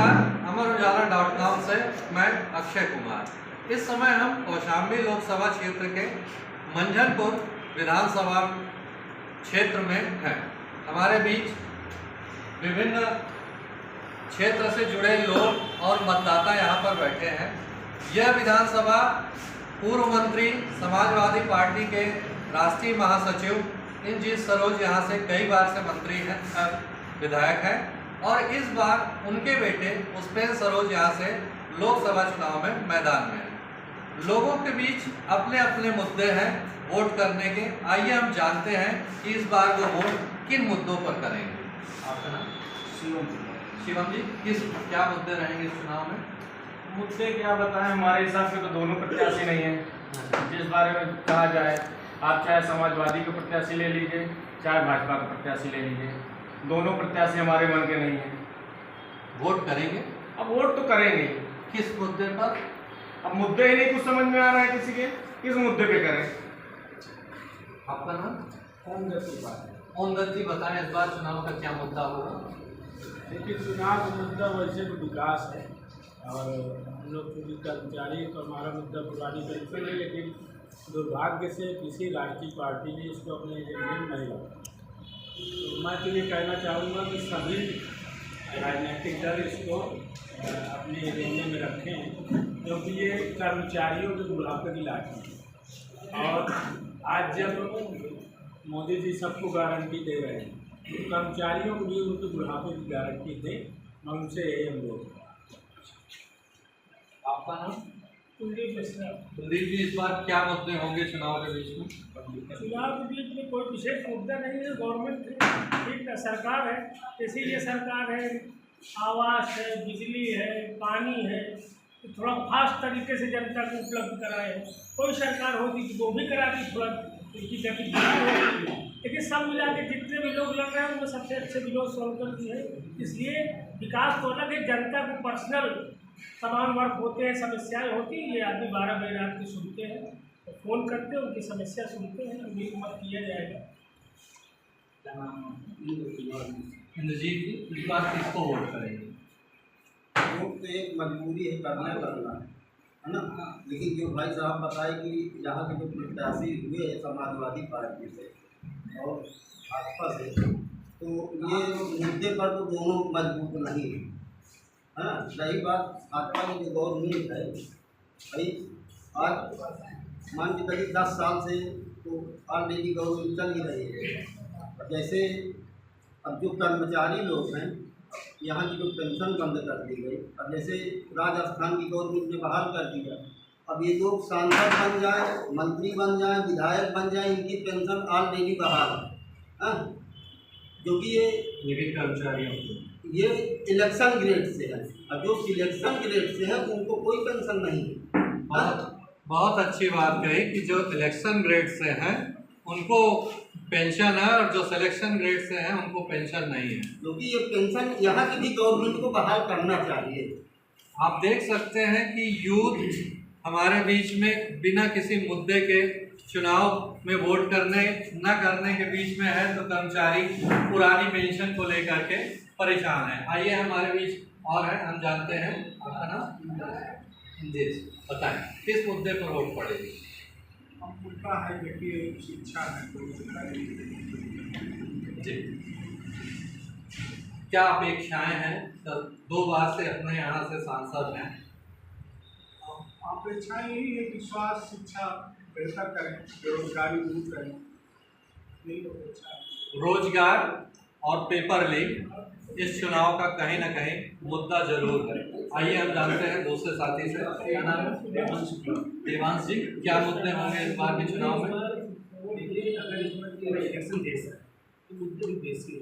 नमस्कार, अमरउजाला.com से मैं अक्षय कुमार। इस समय हम कौशाम्बी लोकसभा क्षेत्र के मंझनपुर विधानसभा क्षेत्र में हैं। हमारे बीच विभिन्न क्षेत्र से जुड़े लोग और मतदाता यहाँ पर बैठे हैं। यह विधानसभा पूर्व मंत्री समाजवादी पार्टी के राष्ट्रीय महासचिव इंजीत सरोज यहाँ से कई बार से मंत्री हैं, विधायक हैं, और इस बार उनके बेटे पुष्पेंद्र सरोज यहाँ से लोकसभा चुनाव में मैदान में हैं। लोगों के बीच अपने अपने मुद्दे हैं वोट करने के। आइए हम जानते हैं कि इस बार वो वोट किन मुद्दों पर करेंगे। आपका नाम? शिवम जी, क्या मुद्दे रहेंगे इस चुनाव में? मुद्दे क्या बताएं, हमारे हिसाब से तो दोनों प्रत्याशी नहीं हैं। जिस बारे में कहा जाए, आप चाहे समाजवादी के प्रत्याशी ले लीजिए, चाहे भाजपा का प्रत्याशी ले लीजिए, दोनों प्रत्याशी हमारे मन के नहीं हैं। वोट करेंगे? अब वोट तो करेंगे, किस मुद्दे पर? अब मुद्दे ही नहीं कुछ समझ में आ रहा है किसी के, किस मुद्दे पे करें। आपका नाम? ओम दत्त जी, बताएं इस बार चुनाव का क्या मुद्दा होगा? देखिए, चुनाव का मुद्दा वैसे तो विकास है और हम लोग पूरी कर्मचारी तो हमारा मुद्दा पुरानी पेंशन है, लेकिन दुर्भाग्य से किसी राजनीतिक पार्टी ने इसको अपने एजेंडे में नहीं रखा। तो मैं तो ये कहना चाहूँगा कि सभी राजनीतिक दल इसको अपने एजेंडे में रखें, क्योंकि ये कर्मचारियों के बुढ़ापे की लाठी है। और आज जब मोदी जी सबको गारंटी दे रहे हैं, तो कर्मचारियों को भी उनके बुढ़ापे की गारंटी दें। मैं उनसे यही अनुरोध। आपका नाम? कुलदीप मिश्रा। कुलदीप जी, इस बार क्या मुद्दे होंगे चुनाव के बीच में? चुनाव के बीच में कोई विशेष मुद्दा नहीं है। गवर्नमेंट ठीक है, सरकार है, इसीलिए सरकार है, आवास है, बिजली है, पानी है, तो थोड़ा फास्ट तरीके से जनता को उपलब्ध कराए। कोई सरकार होती तो वो भी कराती, थोड़ा उनकी गति होती, लेकिन सब मिला के जितने भी लोग लग रहे हैं उनमें सबसे अच्छे विनोद सोनकर की है। इसलिए विकास तो अलग है, जनता को पर्सनल तमाम वर्क होते हैं, समस्याएं होती हैं। ये आदमी 12 बजे रात की सुनते हैं, तो फ़ोन करते हैं, उनकी समस्या सुनते हैं, उम्मीद मत किया जाएगा। इंद्रजीत जी, इस बार किसको वोट करेंगे? वोट तो एक मजबूरी है, करना है ना। लेकिन जो भाई साहब बताए कि यहाँ के जो प्रत्याशी हुए हैं समाजवादी पार्टी से और भाजपा से, तो ये मुद्दे पर तो दोनों मजबूत नहीं है। हाँ, रही बात भाजपा की जो गवर्नमेंट है, भाई आज मान के चलिए 10 साल से तो ऑलरेडी गवर्नमेंट चल ही रही है। जैसे अब जो कर्मचारी लोग हैं, यहाँ की जो पेंशन बंद कर दी गई, अब जैसे राजस्थान की गवर्नमेंट ने बहाल कर दिया, अब ये लोग सांसद बन जाए, मंत्री बन जाए, विधायक बन जाए, इनकी पेंशन ऑलरेडी बहाल है, जो कि लेकिन कर्मचारियों को ये इलेक्शन ग्रेड से है। अब जो सिलेक्शन ग्रेड से है उनको कोई पेंशन नहीं है। बहुत अच्छी बात कही कि जो इलेक्शन ग्रेड से हैं उनको पेंशन है और जो सिलेक्शन ग्रेड से हैं उनको पेंशन नहीं है, क्योंकि ये पेंशन यहाँ की भी गवर्नमेंट को बहाल करना चाहिए। आप देख सकते हैं कि यूथ हमारे बीच में बिना किसी मुद्दे के चुनाव में वोट करने न करने के बीच में है, तो कर्मचारी पुरानी पेंशन को लेकर के परेशान है। आइए हमारे बीच और है, हम जानते हैं। आपका नाम? बताएं किस मुद्दे पर वोट पड़ेगी? मुद्दा है देखिए, शिक्षा है जी, क्या अपेक्षाएं हैं? तो 2 बार से अपने यहाँ से सांसद हैं। अपेक्षाएं यही है कि स्वास्थ्य शिक्षा बेहतर करें, बेरोजगारी दूर करें, यही अपेक्षा है। रोजगार और पेपर लीक इस चुनाव का कहीं ना कहीं मुद्दा जरूर है। आइए हम जानते हैं दूसरे साथी से। क्या नाम है? देवांश जी, क्या मुद्दे होंगे इस बार के चुनाव में? अगर इस बार इलेक्शन देश है तो मुद्दे भी देश के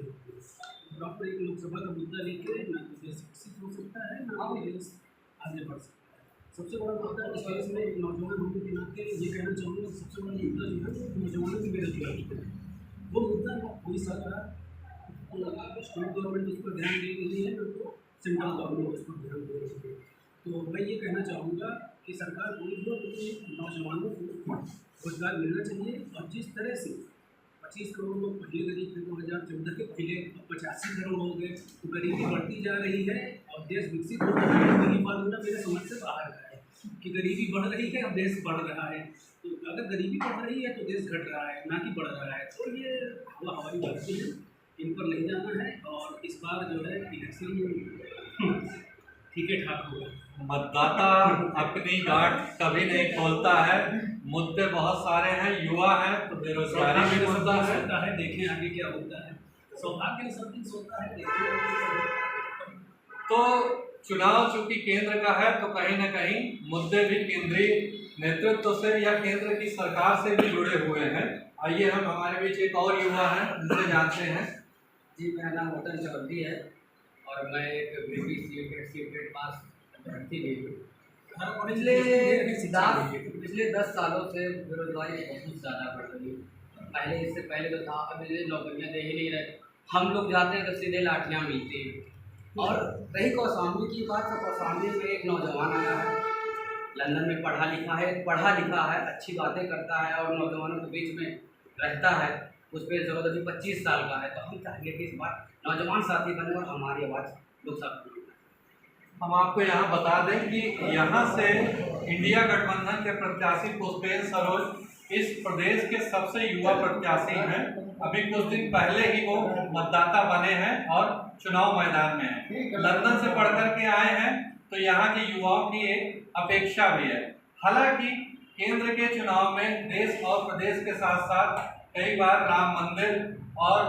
डॉक्टर एक लोकसभा का मुद्दा लेके ना तो देश विकसित हो सकता है, ना देश आगे बढ़ सकता है। सबसे बड़ा मुद्दा इस देश में नौजवान होने के नाते ये कहना चाहूँगा, सबसे बड़ा मुद्दा जो है नौजवानों की बेरोजगारी है। वो मुद्दा कोई सरकार स्टेट गवर्नमेंट उस पर ध्यान दे रही है, तो सेंट्रल गवर्नमेंट उस पर ध्यान दे रही है। तो मैं ये कहना चाहूँगा कि सरकार कोई भी अपने नौजवानों को रोजगार मिलना चाहिए। और जिस तरह से 25 करोड़ लोग पहले गरीब थे 2014 के, पहले 85 करोड़ हो गए, तो गरीबी बढ़ती जा रही है और देश विकसित हो रहा है, गरीब वाला मेरे समझ से बाहर है कि गरीबी बढ़ रही है और देश बढ़ रहा है। तो अगर गरीबी बढ़ रही है तो देश घट रहा है, ना कि बढ़ रहा है। तो ये हवाई बातें हैं, इन पर नहीं जाना है। और इस बार जो है इलेक्शन ठीक है ठाक होगा। मतदाता अपनी गांठ कभी नहीं खोलता है, मुद्दे बहुत सारे हैं, युवा हैं तो बेरोजगारी भी मुद्दा है। होता है, देखें आगे क्या होता है। सौभाग्य ने सब दिन होता है, देखें। तो चुनाव चूंकि केंद्र का है तो कहीं ना कहीं मुद्दे भी केंद्रीय नेतृत्व से या केंद्र की सरकार से भी जुड़े हुए हैं। आइए हम हमारे बीच एक और युवा हैं, उनसे जानते हैं। जी, मेरा नाम वतन चौधरी है और मैं एक बीपीसी पास भर्ती भी हूँ। पिछले 10 सालों से बेरोजगारी बहुत ज़्यादा बढ़ रही है। पहले इससे पहले तो था, अब ये नौकरियाँ दे ही नहीं रहे। हम लोग जाते हैं तो सीधे लाठियाँ मिलती हैं। और रही कौशाम्बी की बात, तो कौशाम्बी में एक नौजवान आया है, लंदन में पढ़ा लिखा है, अच्छी बातें करता है और नौजवानों के बीच में रहता है। उस पर ज़रूरत अभी 25 साल का है। तो हम चाहेंगे कि इस बार नौजवान साथी बने और हमारी आवाज़ लोकसभा में। हम आपको यहाँ बता दें कि यहाँ से इंडिया गठबंधन के प्रत्याशी पुष्पेंद्र सरोज इस प्रदेश के सबसे युवा प्रत्याशी हैं। अभी कुछ दिन पहले ही वो मतदाता बने हैं और चुनाव मैदान में हैं। लंदन से पढ़ कर के आए हैं, तो यहाँ के युवाओं की एक अपेक्षा भी है। हालांकि केंद्र के चुनाव में देश और प्रदेश के साथ साथ कई बार राम मंदिर और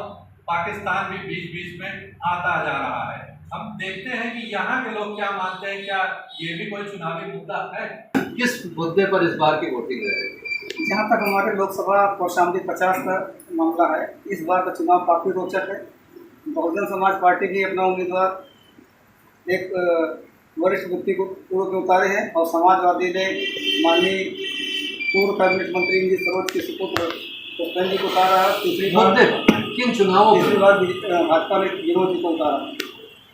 पाकिस्तान भी बीच बीच में आता जा रहा है। हम देखते हैं कि यहाँ के लोग क्या मानते हैं, क्या ये भी कोई चुनावी मुद्दा है? किस मुद्दे पर इस बार की वोटिंग रहेगी? जहाँ तक हमारे लोकसभा कौशाम्बी 50 का मामला है, इस बार का चुनाव काफ़ी रोचक है। बहुजन समाज पार्टी भी अपना उम्मीदवार एक वरिष्ठ व्यक्ति को पूर्व में उतारे हैं और समाजवादी ने माननीय पूर्व कैबिनेट मंत्री इंजी सरोज के सुपुत्र पुष्पेंद्र जी को उतारा है। तीसरी बार किन चुनावों भाजपा ने विनोद जी को उतारा।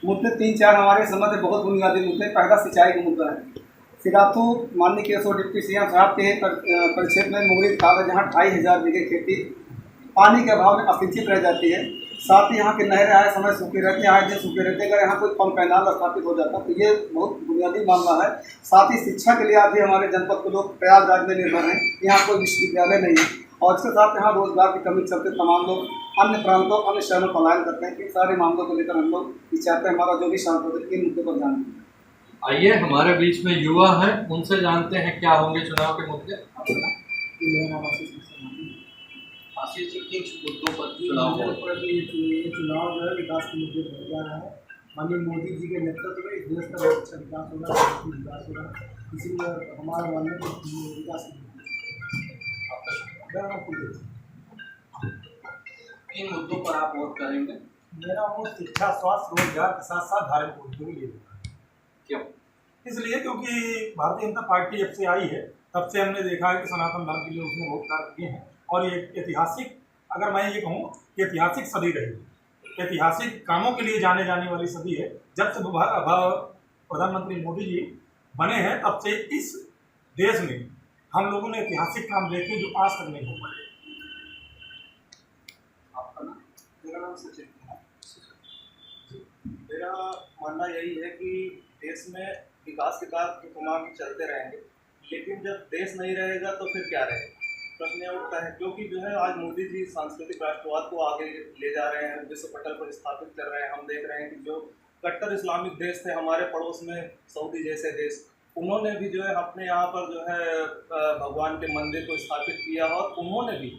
मुद्दे 3-4 हमारे समझ में बहुत बुनियादी मुद्दे। पहला सिंचाई का मुद्दा है। सिराथू माननीय केशव डिप्टी सीएम साहब के परिक्षेत्र में मुंगरी खाल है, जहाँ 2500 बीघे खेती पानी के अभाव में असिंचित रह जाती है। साथ ही यहाँ के नहरें आए समय सूखी रहती हैं, आए दिन सूखे रहते हैं। अगर यहाँ कोई पंप कैनाल स्थापित हो जाता तो ये बहुत बुनियादी मामला है। साथ ही शिक्षा के लिए आज भी हमारे जनपद के लोग प्रयागराज में निर्भर हैं, यहाँ कोई विश्वविद्यालय नहीं है। और इसके साथ यहाँ रोजगार की कमी के चलते तमाम लोग अन्य प्रांतों अन्य शहरों में पलायन करते हैं। इन सारे मामलों को लेकर हम लोग विचारते हैं, हमारा जो भी सांसद इन मुद्दों पर जानते हैं। आइए हमारे बीच में युवा हैं, उनसे जानते हैं क्या होंगे चुनाव के मुद्दे। आशीष जी, किन मुद्दों पर चुनाव होगा? ये चुनाव जो है विकास के मुद्दे पर जा रहा है। माननीय मोदी जी के नेतृत्व में इस देश का बहुत अच्छा विकास होगा, इसीलिए हमारा मानना है कि विकास किन मुद्दों पर आप वोट करेंगे? मेरा वो शिक्षा, स्वास्थ्य, रोजगार के साथ साथ धार्मिक मुद्दों के लिए। क्यों? इसलिए क्योंकि भारतीय जनता पार्टी जब से आई है तब से हमने देखा है कि सनातन धर्म के लिए उसने बहुत कार्य किए हैं। और ये ऐतिहासिक, अगर मैं ये कहूँ कि ऐतिहासिक सदी रही, ऐतिहासिक कामों के लिए जाने जाने वाली सदी है। जब से प्रधानमंत्री मोदी जी बने हैं तब से इस देश में हम लोगों ने ऐतिहासिक काम देखे जो आज तक नहीं हो पाए। आपका नाम? मेरा नाम सचिन कुमार। मेरा मानना यही है कि देश में विकास के कार्य तमाम चलते रहेंगे, लेकिन जब देश नहीं रहेगा तो फिर क्या रहेगा, प्रश्न यह उठता है। क्योंकि जो है आज मोदी जी सांस्कृतिक राष्ट्रवाद को आगे ले जा रहे हैं, विश्व पटल पर स्थापित कर रहे हैं। हम देख रहे हैं कि जो कट्टर इस्लामिक देश थे हमारे पड़ोस में, सऊदी जैसे देश, उन्होंने भी जो है अपने यहाँ पर जो है भगवान के मंदिर को स्थापित किया और उन्होंने भी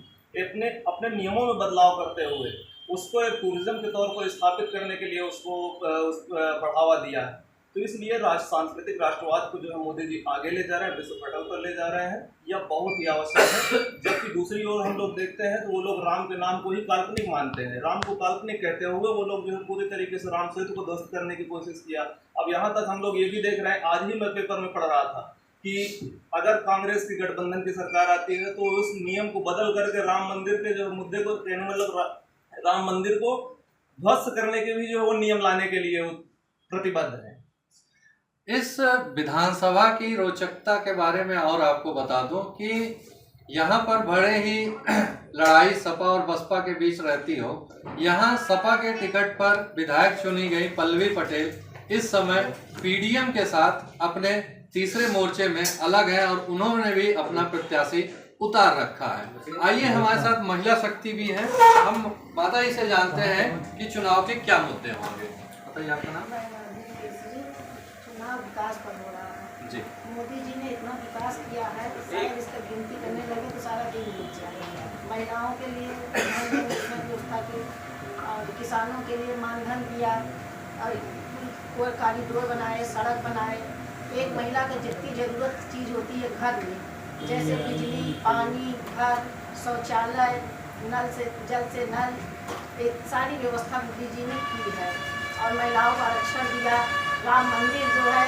अपने नियमों में बदलाव करते हुए उसको एक टूरिज्म के तौर पर स्थापित करने के लिए उसको बढ़ावा दिया है। तो इसलिए सांस्कृतिक राष्ट्रवाद को जो है मोदी जी आगे ले जा रहे हैं, विश्व पटल पर ले जा रहे हैं, यह बहुत ही आवश्यक है। जबकि दूसरी ओर हम लोग देखते हैं तो वो लोग राम के नाम को ही काल्पनिक मानते हैं। राम को काल्पनिक कहते हुए वो लोग जो है पूरी तरीके से राम सेतु को ध्वस्त करने की कोशिश किया। अब यहाँ तक हम लोग ये भी देख रहे हैं, आज ही मैं पेपर में पढ़ रहा था कि अगर कांग्रेस की गठबंधन की सरकार आती है तो उस नियम को बदल करके राम मंदिर के जो मुद्दे को, मतलब राम मंदिर को ध्वस्त करने के भी जो है वो नियम लाने के लिए प्रतिबद्ध है। इस विधानसभा की रोचकता के बारे में और आपको बता दूं कि यहाँ पर बड़े ही लड़ाई सपा और बसपा के बीच रहती हो। यहाँ सपा के टिकट पर विधायक चुनी गई पल्लवी पटेल इस समय पीडीएम के साथ अपने तीसरे मोर्चे में अलग है और उन्होंने भी अपना प्रत्याशी उतार रखा है। आइए हमारे साथ महिला शक्ति भी है, हम माता जी से जानते हैं कि चुनाव के क्या मुद्दे होंगे। बताइए आपका नाम। चुनाव विकास पर हो रहा है जी। मोदी जी ने इतना विकास किया है, शायद इसका गिनती करने लगे तो सारा दिन बीत जाएगा। महिलाओं के लिए व्यवस्था की और किसानों के लिए मानधन दिया और कोई कॉरिडोर बनाए, सड़क बनाए। एक महिला को जितनी ज़रूरत चीज़ होती है घर में, जैसे बिजली, पानी, घर, शौचालय, नल से जल से नल, एक सारी व्यवस्था मोदी जी ने की है। और महिलाओं को आरक्षण दिया, राम मंदिर जो है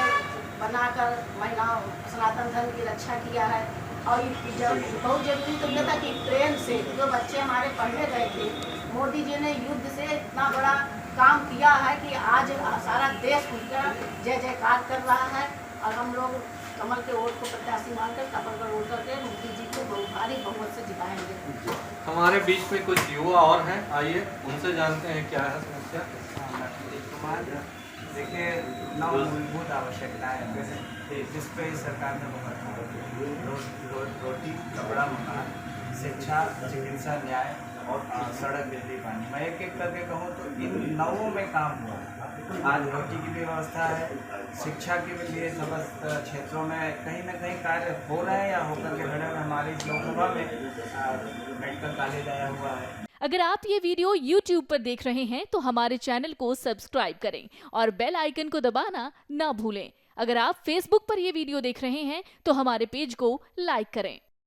बनाकर महिलाओं सनातन धर्म की रक्षा किया है। और जब बहुत जरूरी तो यह था कि ट्रेन से जो बच्चे हमारे पढ़ने गए थे, मोदी जी ने युद्ध से इतना बड़ा काम किया है कि आज सारा देश उनका जय जयकार कर रहा है। और हम लोग कमल के वोट को प्रत्याशी मानकर कमल का वोट करके मोदी जी को बहुत भारी बहुमत से जिताएंगे। हमारे बीच में कुछ युवा और हैं, आइए उनसे जानते हैं क्या है समस्या। देखिए, 9 मूलभूत आवश्यकताएं हैं जिस पे सरकार ने बहुत रोटी, कपड़ा, मकान, शिक्षा, चिकित्सा, न्याय और सड़क, बिजली, पानी, मैं एक एक करके कहूँ तो इन 9 में काम हुआ। आज रोटी की भी व्यवस्था है, शिक्षा के लिए समस्त क्षेत्रों में कहीं ना कहीं कार्य हो रहे हैं या होकर के खड़े हुए। हमारी लोकसभा में मेडिकल कॉलेज आया हुआ है। अगर आप ये वीडियो YouTube पर देख रहे हैं तो हमारे चैनल को सब्सक्राइब करें और बेल आइकन को दबाना ना भूलें। अगर आप Facebook पर ये वीडियो देख रहे हैं तो हमारे पेज को लाइक करें।